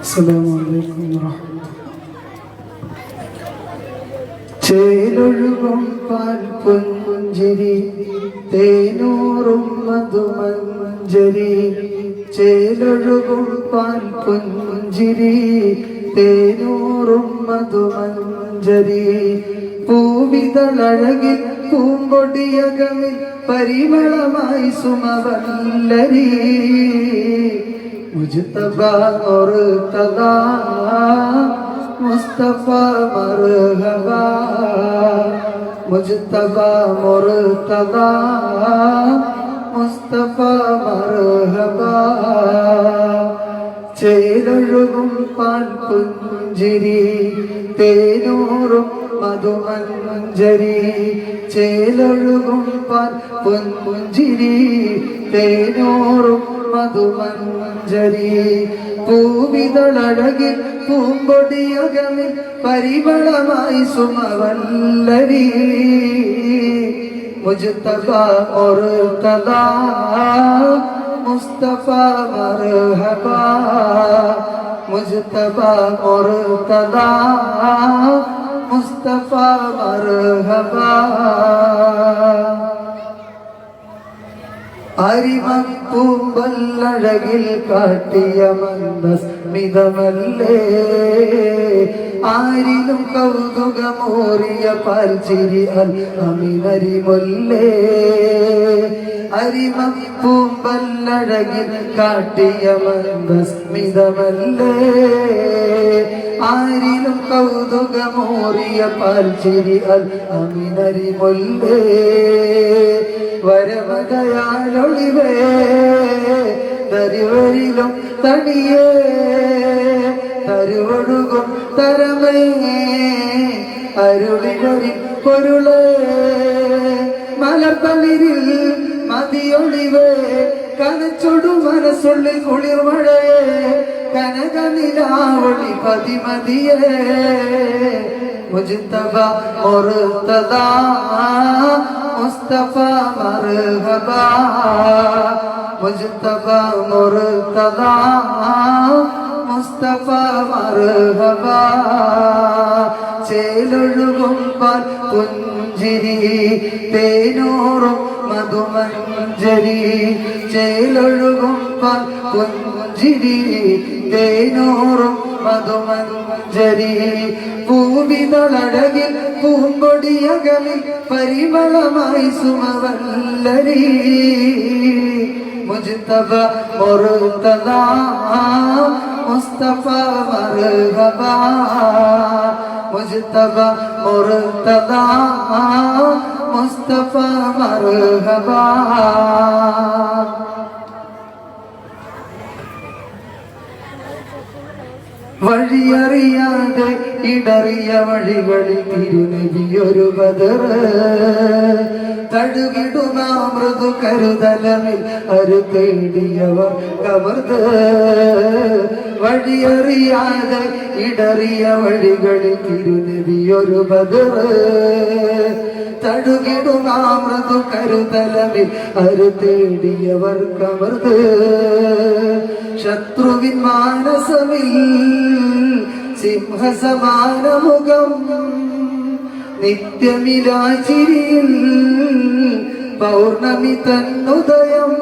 അസ്സലാമു അലൈക്കും വറഹ്മത്തുള്ളാഹി. ചേലൊഴുകും പാൽപുഞ്ചിരി തേനൂറും മധുമഞ്ജരി, ചേലൊഴുകും പാൽപുഞ്ചിരി തേനൂറും മധുമഞ്ജരി, പൂവിതളഴകിൽ പൂമ്പൊടിയകമിൽ പരിമളമായി സുമവല്ലരി, മുജ്തബ മുർതദാ മുസ്തഫ മർഹബാ, മുജ്തബ മുർതദാ മുസ്തഫ മർഹബാ, ചേലൊഴുകും പാൽപുഞ്ചിരി തേനൂറും മധുമഞ്ജരി, ചേലൊഴുകും പാൽപുഞ്ചിരി തേനൂറും മധുമഞ്ജരി, പൂവിതളഴകിൽ പൂമ്പൊടിയകമിൽ പരിമളമായി സുമവല്ലരി, മുജ്തബ മുർതദാ മുസ്തഫ മർഹബാ, മുജ്തബ മുർതദാ മുസ്തഫ മർഹബാ, അരിമപ്പൂമ്പല്ലഴകിൽ കാട്ടിയ മന്ദസ്മിതമല്ലേ, ആരിലും കൗതുകമോറിയ പാൽച്ചിരി അൽ അമിനരിമൊല്ലേ, അരിമപ്പൂമ്പല്ലഴകിൽ കാട്ടിയ മന്ദസ്മിതമല്ലേ, ആരിലും കൗതുകമോറിയ പാൽച്ചിരി അൽ അമിനരിമൊല്ലേ, വരവകയാലൊളിവേ തരുവരിലും തടിയേ തരുവൊഴുകും തരമേ അരുളിവരി പൊരുളേ, മലർത്തളിരിൽ മതിയൊളിവേ കനച്ചൊടു മനസ്സുള്ളിൽ കുളിർമഴയേ, കനകനിലാവൊളി പതിമതിയേ, മുജ്തബ മുർതദാ മുസ്തഫ മർഹബാ, മുജ്തബ മുർതദാ മുസ്തഫ മർഹബാ, ചേലൊഴുകും പാൽപുഞ്ചിരി തേനൂറും മധുമഞ്ജരി, ചേലൊഴുകും പാൽപുഞ്ചിരി തേനൂറും മധുമഞ്ജരി, പൂവിതളഴകിൽ പൂമ്പൊടിയകമിൽ പരിമളമായി സുമവല്ലരി, മുജ്തബ മുർതദാ മുസ്തഫ മർഹബാ, മുജ്തബ മുർതദാ മുസ്തഫ മർഹബാ, വഴിയറിയാതെ ഇടറിയ വഴികളിൽ തിരുനബിയൊരു ബദർ, തഴുകിടുന്ന മൃദു കരുതലമിൽ അരു തേടിയവർ കവർന്ന്, വഴിയറിയാതെ ഇടറിയ വഴികളിൽ തിരുനബിയൊരു ബദർ, തഴുകിടുന്ന മൃദു കരുതലമിൽ അരു തേടിയവർ കവർന്ന്, ശത്രുവിൻ മാനസമിൽ സിംഹസമാനമുഖം നിത്യമിലാചിരിയിൽ പൗർണമി തന്നുദയം,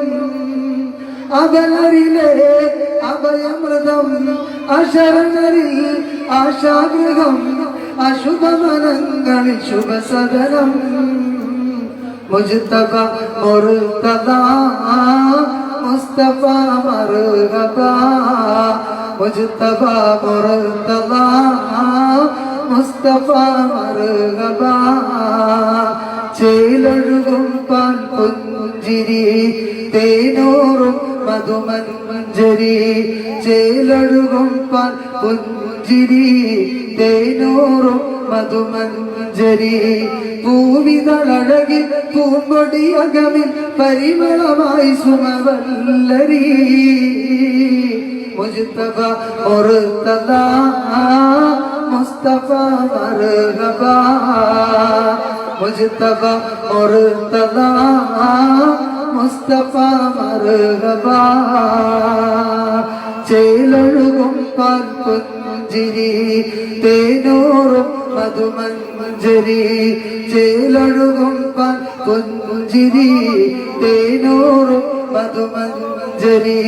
അബലരിലെ അഭയമൃതം അശരണരിൽ ആശാഗൃഹം, അശുഭമനങ്ങളിൽ ശുഭസദനം, മുജ്തബ മുർതദാ മുസ്തഫ മർഹബാ, മുജ്തബ മുർതദാ മുസ്തഫ മർഹബാ, ചേലൊഴുകും പാൽപുഞ്ചിരി തേനൂറും മധുമഞ്ജരി, ചേലൊഴുകും പാൽപുഞ്ചിരി തേനൂറും മധുമഞ്ജരി, പൂവിതളഴകിൽ പൂമ്പൊടിയകമിൽ പരിമളമായി സുമവല്ലരി, മുജ്തബ മുർതദാ മുസ്തഫ മർഹബാ, മുജ്തബ മുർതദാ മുസ്തഫ മർഹബാ, ചേലൊഴുകും പാൽ പുഞ്ചിരി തേനൂറും മധുമഞ്ജരി ചേലൊഴുകും പാൽ പുഞ്ചിരി തേനൂറും മധുമഞ്ജരി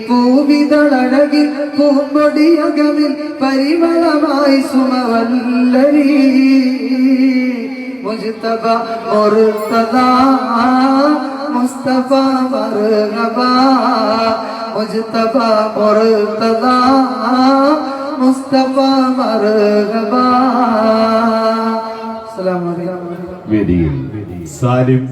പൂവിതളഴകിൽ പൂമ്പൊടിയകമിൽ പരിമളമായി സുമവല്ലരി മുജ്തബ മുർത്തദാ മുസ്തഫ മർഹബ മുജ്തബ മുർത്തദാ മുസ്തഫ മർഹബ. അസ്സലാമു അലൈക്കും. വേദിയിൽ സാലിം